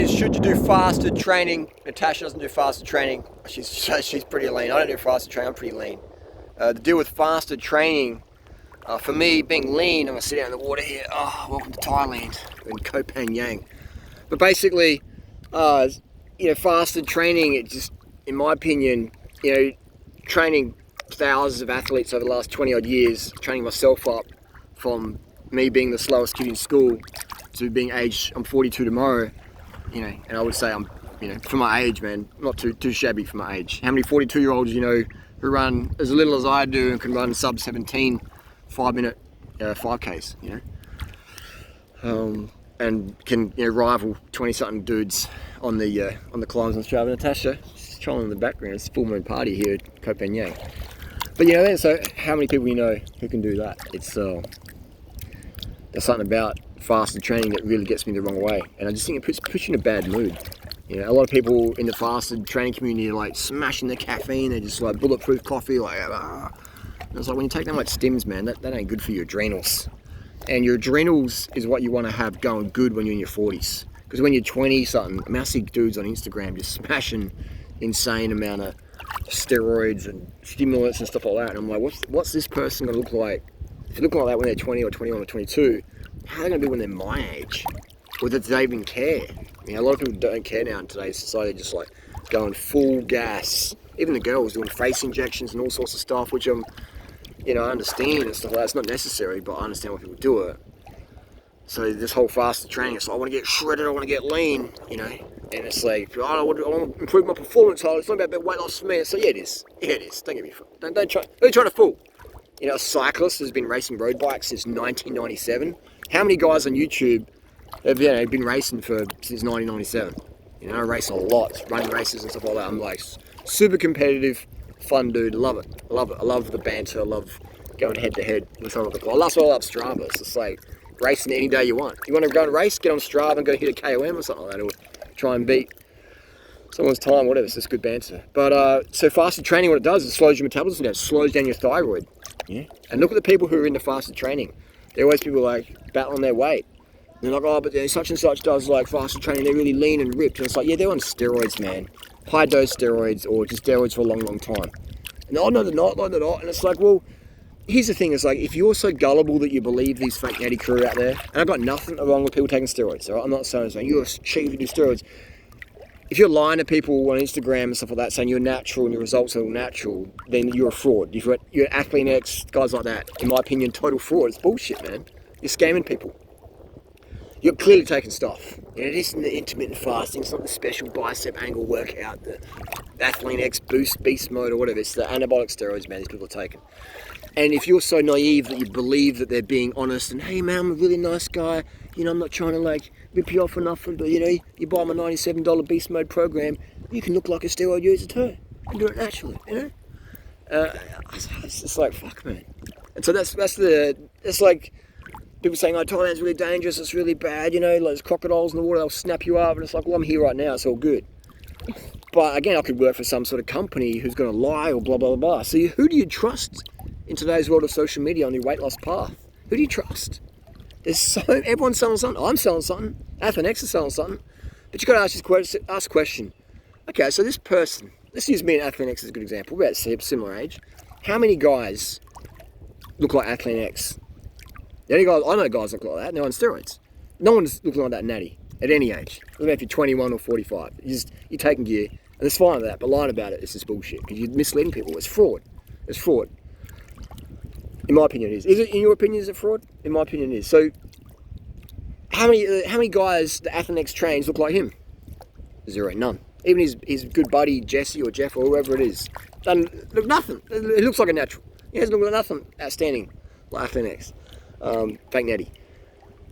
is, should you do fasted training? Natasha doesn't do fasted training. She's pretty lean. I don't do fasted training. I'm pretty lean. The deal with fasted training, for me, being lean, I'm gonna sit out in the water here. Oh, welcome to Thailand in Koh Phangan. But basically, fasted training, it just, in my opinion, training thousands of athletes over the last 20 odd years, training myself up from me being the slowest kid in school to being aged, I'm 42 tomorrow, and I would say I'm, for my age, man, not too shabby for my age. How many 42-year-olds who run as little as I do and can run sub 17 5-minute 5Ks, and can rival 20-something dudes on the climbs on Strava. Natasha, she's trolling in the background. It's a full moon party here at Koh Phangan. But so how many people who can do that? It's there's something about fasted training that really gets me the wrong way, and I just think it puts you in a bad mood. A lot of people in the fasted training community are like smashing their caffeine. They're just like bulletproof coffee, like And it's like, when you take that much stims, man, that ain't good for your adrenals. And your adrenals is what you want to have going good when you're in your 40s. Because when you're 20-something, I see dudes on Instagram just smashing insane amount of steroids and stimulants and stuff like that. And I'm like, what's this person gonna look like? If they look like that when they're 20 or 21 or 22, how are they gonna be when they're my age? Or do they even care? A lot of people don't care now in today's society, just like going full gas. Even the girls doing face injections and all sorts of stuff, which I understand and stuff like that. It's not necessary, but I understand why people do it. So this whole fasted training, it's like, I want to get shredded, I want to get lean, and it's like, I want to improve my performance. It's not about weight loss for me. So yeah, it is. Don't get me fooled. Don't try to fool. A cyclist has been racing road bikes since 1997. How many guys on YouTube have been racing since 1997? I race a lot, running races and stuff like that. I'm like super competitive, fun dude. Love it. I love the banter. I love going head to head with someone. That's why I love Strava. It's just like racing any day you want. You want to go and race, get on Strava and go hit a KOM or something like that, or try and beat someone's time, whatever. It's just good banter. But so fasted training, what it does is it slows your metabolism down, slows down your thyroid. Yeah. And look at the people who are into fasted training. They're always people like battling their weight. They're like, oh, but such and such does like fasted training. They're really lean and ripped. And it's like, yeah, they're on steroids, man. High dose steroids, or just steroids for a long, long time. No, they're not. And it's like, well, here's the thing. It's like, if you're so gullible that you believe these fake natty crew out there, and I've got nothing wrong with people taking steroids. All right? I'm not saying you're cheap if you do steroids. If you're lying to people on Instagram and stuff like that, saying you're natural and your results are all natural, then you're a fraud. You're Athlete X, guys like that. In my opinion, total fraud. It's bullshit, man. You're scamming people. You're clearly taking stuff. It isn't the intermittent fasting. It's not the special bicep angle workout, the Athlete X boost beast mode or whatever. It's the anabolic steroids, man, these people are taking. And if you're so naive that you believe that they're being honest and, hey man, I'm a really nice guy, I'm not trying to like rip you off for nothing, but you buy my $97 beast mode program, you can look like a steroid user too. You can do it naturally, It's just like, fuck, man. And so that's like people saying, oh, Thailand's really dangerous, it's really bad, like there's crocodiles in the water, they'll snap you up, and it's like, well, I'm here right now, it's all good. But again, I could work for some sort of company who's going to lie or blah, blah, blah, blah. So who do you trust in today's world of social media on your weight loss path? Who do you trust? Everyone's selling something. I'm selling something. Athlete X is selling something. But you've got to ask a question. Okay, so this person, let's use me and Athlete X as a good example. We're at similar age. How many guys look like Athlete X? The only guys, I know guys look like that, and they're on steroids. No one's looking like that natty at any age. Doesn't matter if you're 21 or 45. You're taking gear, and it's fine with that, but lying about it is just bullshit, because you're misleading people. It's fraud. It's fraud. In my opinion, it is. Is it, in your opinion, is it fraud? In my opinion, it is. So, how many guys the Athlete X trains look like him? Zero. None. Even his good buddy Jesse or Jeff or whoever it is, doesn't look nothing. It looks like a natural. He hasn't looked like nothing outstanding like Athlete X. Fake natty.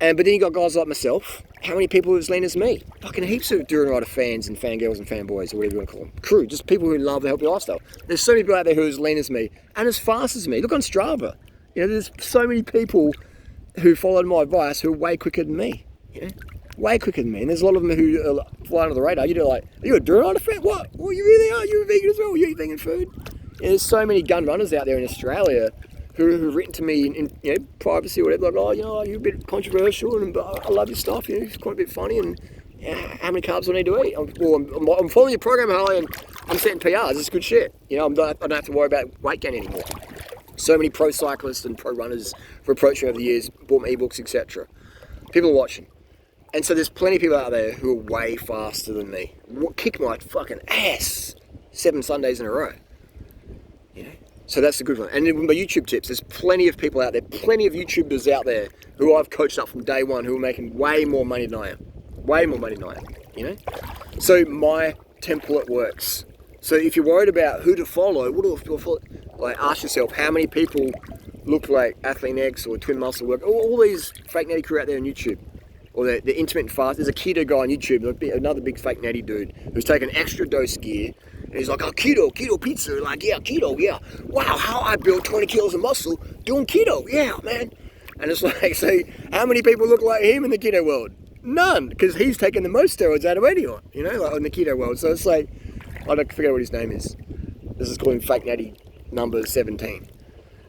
But then you got guys like myself. How many people as lean as me? Fucking heaps of Dura Rider fans and fangirls and fanboys, or whatever you want to call them. Crew, just people who love the healthy lifestyle. There's so many people out there who are as lean as me and as fast as me. Look on Strava. There's so many people who followed my advice who are way quicker than me. Way quicker than me. And there's a lot of them who are flying under the radar. You're like, are you a Dura Rider fan? What? Well, you really are. You're a vegan as well. You eat vegan food. There's so many gun runners out there in Australia who've written to me in privacy or whatever, like, oh, you're a bit controversial, but I love your stuff, it's quite a bit funny, and how many carbs do I need to eat? I'm following your program, Harley, and I'm setting PRs. It's good shit. You know, I don't have to worry about weight gain anymore. So many pro cyclists and pro runners have approached me over the years, bought me ebooks, etc. People are watching. And so there's plenty of people out there who are way faster than me. Kick my fucking ass 7 Sundays in a row. You know? So that's a good one. And in my YouTube tips, there's plenty of people out there, plenty of YouTubers out there who I've coached up from day one who are making way more money than I am. Way more money than I am, you know? So my template works. So if you're worried about who to follow, what do I follow? Like, ask yourself, how many people look like Athlete X or Twin Muscle Work, all these fake natty crew out there on YouTube, or the intermittent fast. There's a keto guy on YouTube, another big fake natty dude who's taken extra dose gear, and he's like, oh, keto pizza, like, yeah, keto, yeah. Wow, how I built 20 kilos of muscle doing keto, yeah, man. And it's like, so how many people look like him in the keto world? None, because he's taken the most steroids out of anyone, you know, like in the keto world. So it's like, I don't forget what his name is. This is called him Fake Natty number 17.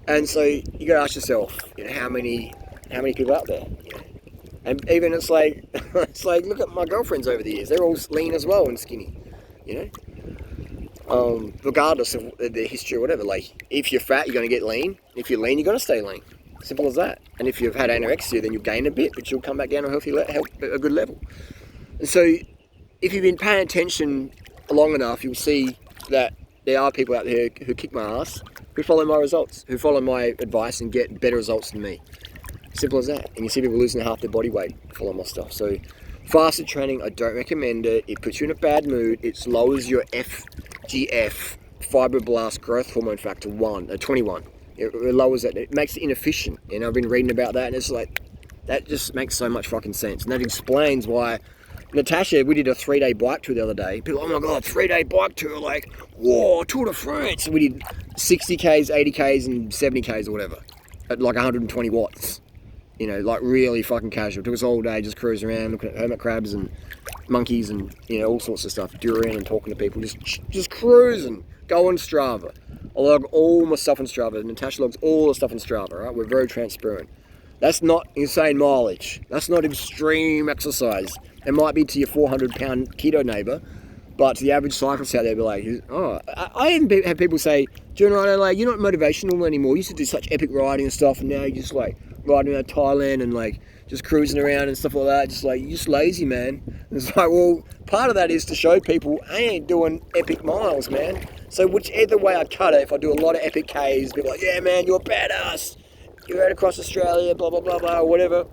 And so you got to ask yourself, you know, how many people out there? You know? And even it's like look at my girlfriends over the years. They're all lean as well and skinny, you know. Regardless of the history or whatever. Like, if you're fat, you're going to get lean. If you're lean, you're going to stay lean. Simple as that. And if you've had anorexia, then you'll gain a bit, but you'll come back down to a good level. And so, if you've been paying attention long enough, you'll see that there are people out there who kick my ass, who follow my results, who follow my advice and get better results than me. Simple as that. And you see people losing half their body weight following my stuff. So, fasted training, I don't recommend it. It puts you in a bad mood. It lowers your FGF, fibroblast growth hormone factor 21. It lowers it. It makes it inefficient. And I've been reading about that, and it's like, that just makes so much fucking sense. And that explains why Natasha, we did a 3-day bike tour the other day. People, oh my God, 3-day bike tour, like, whoa, Tour de France. We did 60 Ks, 80 Ks, and 70 Ks or whatever at like 120 watts. You know, like really fucking casual. It took us all day just cruising around, looking at hermit crabs and monkeys and, you know, all sorts of stuff. Durian and talking to people, just cruising. Go on Strava. I log all my stuff on Strava. Natasha logs all the stuff on Strava, right? We're very transparent. That's not insane mileage. That's not extreme exercise. It might be to your 400-pound keto neighbour, but to the average cyclist out there, be like, oh, I even have people say, John Ryder, like, you're not motivational anymore. You used to do such epic riding and stuff, and now you're just like riding around Thailand and like just cruising around and stuff like that. Just like, you're just lazy, man. And it's like, well, part of that is to show people I ain't doing epic miles, man. So whichever way I cut it, if I do a lot of epic Ks, people are like, yeah, man, you're a badass. You rode across Australia, blah, blah, blah, blah, or whatever.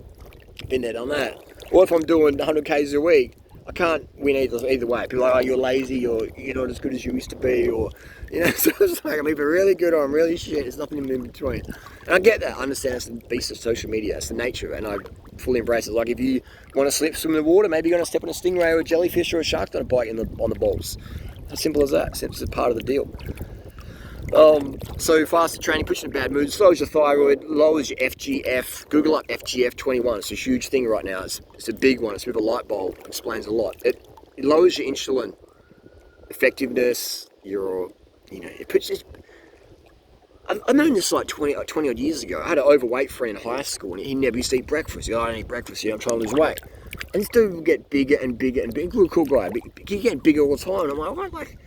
Been there, done that. Or if I'm doing 100 Ks a week, I can't win either way. People are like, oh, you're lazy, or you're not as good as you used to be, or, you know, so it's like I'm either really good or I'm really shit. There's nothing in between. And I get that. I understand it's the beast of social media. It's the nature, and I fully embrace it. Like, if you want to swim in the water, maybe you're going to step on a stingray or a jellyfish or a shark on a bite on the balls. As simple as that. It's a part of the deal. So fasted training puts you in a bad mood, slows your thyroid, lowers your FGF. Google up FGF 21. It's a huge thing right now. It's a big one. It's a bit of a light bulb. It explains a lot. It lowers your insulin effectiveness. It puts this. I've known this like 20 odd years ago. I had an overweight friend in high school, and he never used to eat breakfast. He goes, I don't eat breakfast. I'm trying to lose weight. And this dude would get bigger and bigger and bigger. Cool guy. He's getting bigger all the time. And I'm like, what? Like,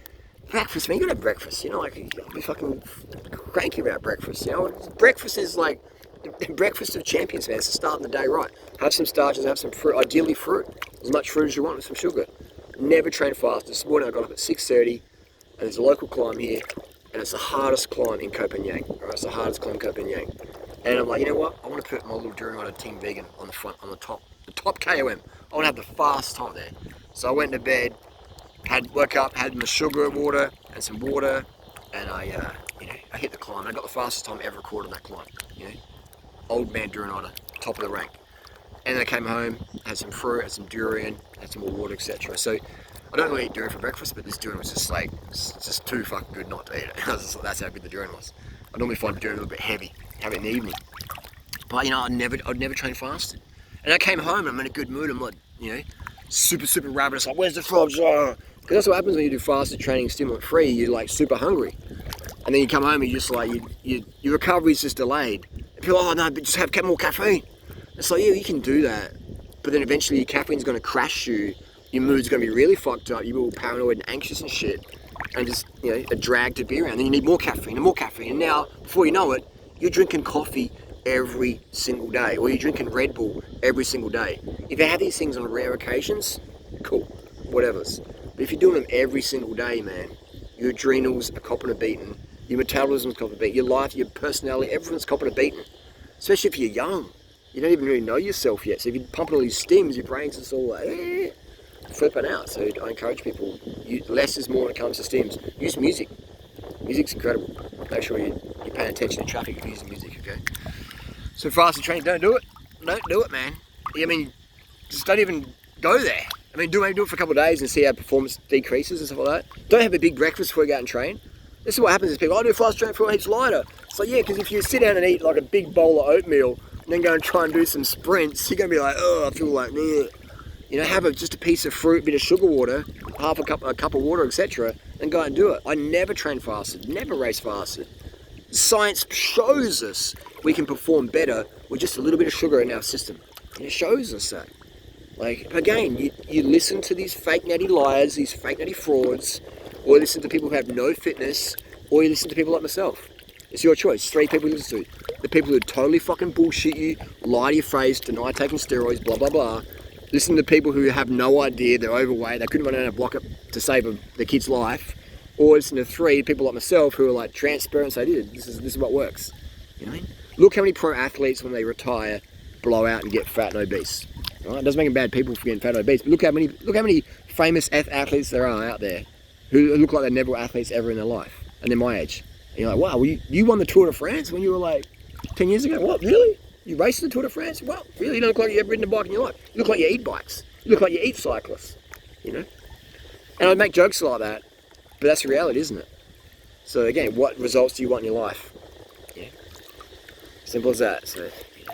breakfast, man, you gotta have breakfast, you know, like, I'll be fucking cranky about breakfast, you know. Breakfast is like the breakfast of champions, man. It's the start of the day right. Have some starches, have some fruit, ideally fruit, as much fruit as you want with some sugar. Never train fast. This morning I got up at 6:30, and there's a local climb here, and it's the hardest climb in Copenhagen, right? It's the hardest climb in Copenhagen. And I'm like, you know what, I want to put my little During Rider Team Vegan on the front, on the top KOM. I want to have the fast time there. So I went to bed, woke up, had my sugar water and some water, and I hit the climb. I got the fastest time ever recorded on that climb. You know, old man During Rider, top of the rank. And then I came home, had some fruit, had some durian, had some more water, etc. So I don't really eat durian for breakfast, but this durian was just like, it's just too fucking good not to eat it. That's how good the durian was. I normally find durian a little bit heavy, have it in the evening. But you know, I'd never train fasted. And I came home and I'm in a good mood. I'm like, you know, super ravenous. Like, where's the frogs? Oh. Because that's what happens when you do fasted training, stimulant free. You're like super hungry, and then you come home and you just like your recovery's just delayed. And people, oh no, but just have more caffeine. It's like, yeah, you can do that, but then eventually your caffeine's going to crash you your mood's going to be really fucked up. You're all paranoid and anxious and shit, and just, you know, a drag to be around. Then you need more caffeine and more caffeine, and now before you know it, you're drinking coffee every single day, or you're drinking Red Bull every single day. If you have these things on rare occasions, cool, whatever's. But if you're doing them every single day, man, your adrenals are copping a beating, your metabolism's copping a beating, your life, your personality, everyone's copping a beating. Especially if you're young. You don't even really know yourself yet. So if you're pumping all these stims, your brain's just all like, flipping out. So I encourage people, less is more when it comes to stims. Use music. Music's incredible. Make sure you're paying attention to traffic if you're using music, okay? So fasted training, don't do it. Don't do it, man. I mean, just don't even go there. I mean, maybe do it for a couple of days and see how performance decreases and stuff like that. Don't have a big breakfast before you go out and train. This is what happens is people, I do fast training for heaps lighter. It's like, yeah, because if you sit down and eat like a big bowl of oatmeal and then go and try and do some sprints, you're going to be like, oh, I feel like, meh. You know, have just a piece of fruit, a bit of sugar water, half a cup of water, etc., and go out and do it. I never train fasted, never race fasted. Science shows us we can perform better with just a little bit of sugar in our system. It shows us that. Like, again, you listen to these fake natty liars, these fake natty frauds, or listen to people who have no fitness, or you listen to people like myself. It's your choice. 3 people you listen to. The people who totally fucking bullshit you, lie to your face, deny taking steroids, blah, blah, blah. Listen to people who have no idea, they're overweight, they couldn't run out a block up to save their kid's life. Or listen to 3 people like myself who are like transparent and say, this is what works. You know what I mean? Look how many pro athletes, when they retire, blow out and get fat and obese. Right? It doesn't make them bad people for getting fat and obese, but look how many famous athletes there are out there who look like they're never athletes ever in their life, and they're my age. And you're like, wow, well, you won the Tour de France when you were like 10 years ago? What, really? You raced the Tour de France? Well, really? You don't look like you've ever ridden a bike in your life. You look like you eat bikes. You look like you eat cyclists, you know? And I make jokes like that, but that's the reality, isn't it? So again, what results do you want in your life? Yeah. Simple as that. So,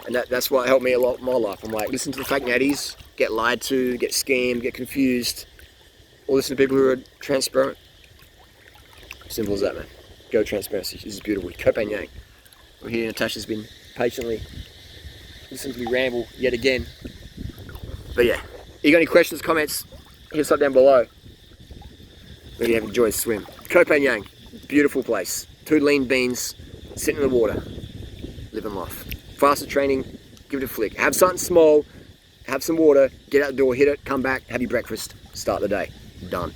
and that's what helped me a lot in my life. I'm like, listen to the fake natties, get lied to, get scammed, get confused, or listen to people who are transparent. Simple as that, man. Go transparency. This is beautiful. Copain Yang. We're here. Natasha's been patiently listening to me ramble yet again. But yeah, if you got any questions, comments, hit us up down below. Maybe you have enjoyed the swim. Copain Yang. Beautiful place. 2 lean beans sitting in the water. Living life. Fasted training. Give it a flick. Have something small. Have some water. Get out the door. Hit it. Come back. Have your breakfast. Start the day. Done.